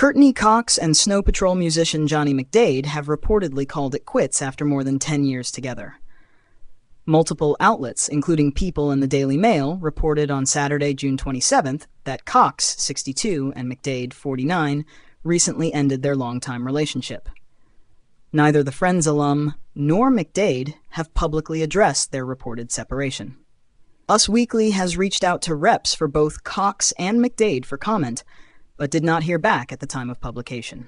Courteney Cox and Snow Patrol musician Johnny McDaid have reportedly called it quits after more than 10 years together. Multiple outlets, including People and the Daily Mail, reported on Saturday, June 27th, that Cox, 62, and McDaid, 49, recently ended their longtime relationship. Neither the Friends alum nor McDaid have publicly addressed their reported separation. Us Weekly has reached out to reps for both Cox and McDaid for comment, but did not hear back at the time of publication.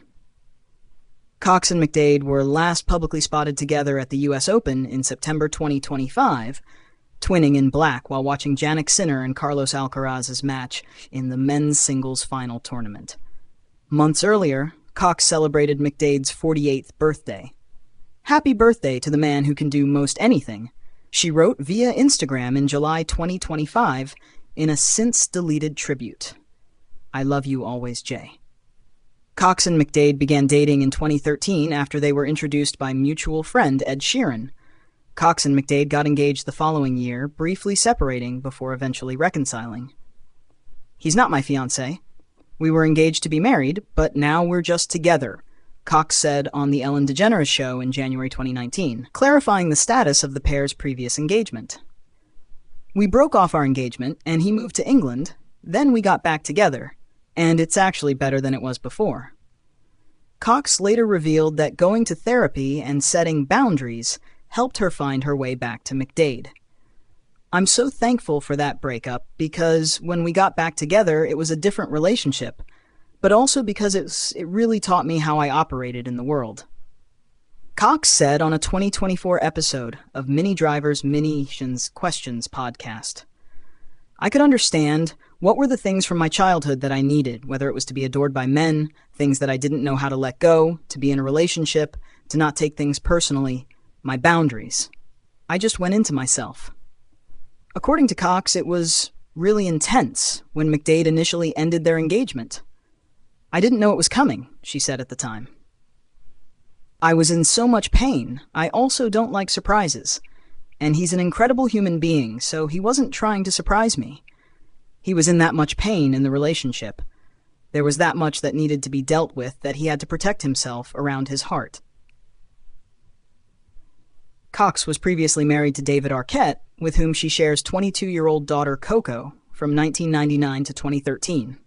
Cox and McDaid were last publicly spotted together at the U.S. Open in September 2025, twinning in black while watching Jannik Sinner and Carlos Alcaraz's match in the men's singles final tournament. Months earlier, Cox celebrated McDaid's 48th birthday. "Happy birthday to the man who can do most anything," she wrote via Instagram in July 2025 in a since-deleted tribute. "I love you always, Jay." Cox and McDaid began dating in 2013 after they were introduced by mutual friend Ed Sheeran. Cox and McDaid got engaged the following year, briefly separating before eventually reconciling. "He's not my fiancé. We were engaged to be married, but now we're just together," Cox said on The Ellen DeGeneres Show in January 2019, clarifying the status of the pair's previous engagement. "We broke off our engagement, and he moved to England. Then we got back together, and it's actually better than it was before." Cox later revealed that going to therapy and setting boundaries helped her find her way back to McDaid. "I'm so thankful for that breakup because when we got back together, it was a different relationship, but also because it really taught me how I operated in the world." Cox said on a 2024 episode of Mini Driver's Mini Questions podcast, "I could understand what were the things from my childhood that I needed, whether it was to be adored by men, things that I didn't know how to let go, to be in a relationship, to not take things personally, my boundaries. I just went into myself." According to Cox, it was really intense when McDaid initially ended their engagement. "I didn't know it was coming," she said at the time. "I was in so much pain. I also don't like surprises. And he's an incredible human being, so he wasn't trying to surprise me. He was in that much pain in the relationship. There was that much that needed to be dealt with that he had to protect himself around his heart." Cox was previously married to David Arquette, with whom she shares 22-year-old daughter Coco from 1999 to 2013.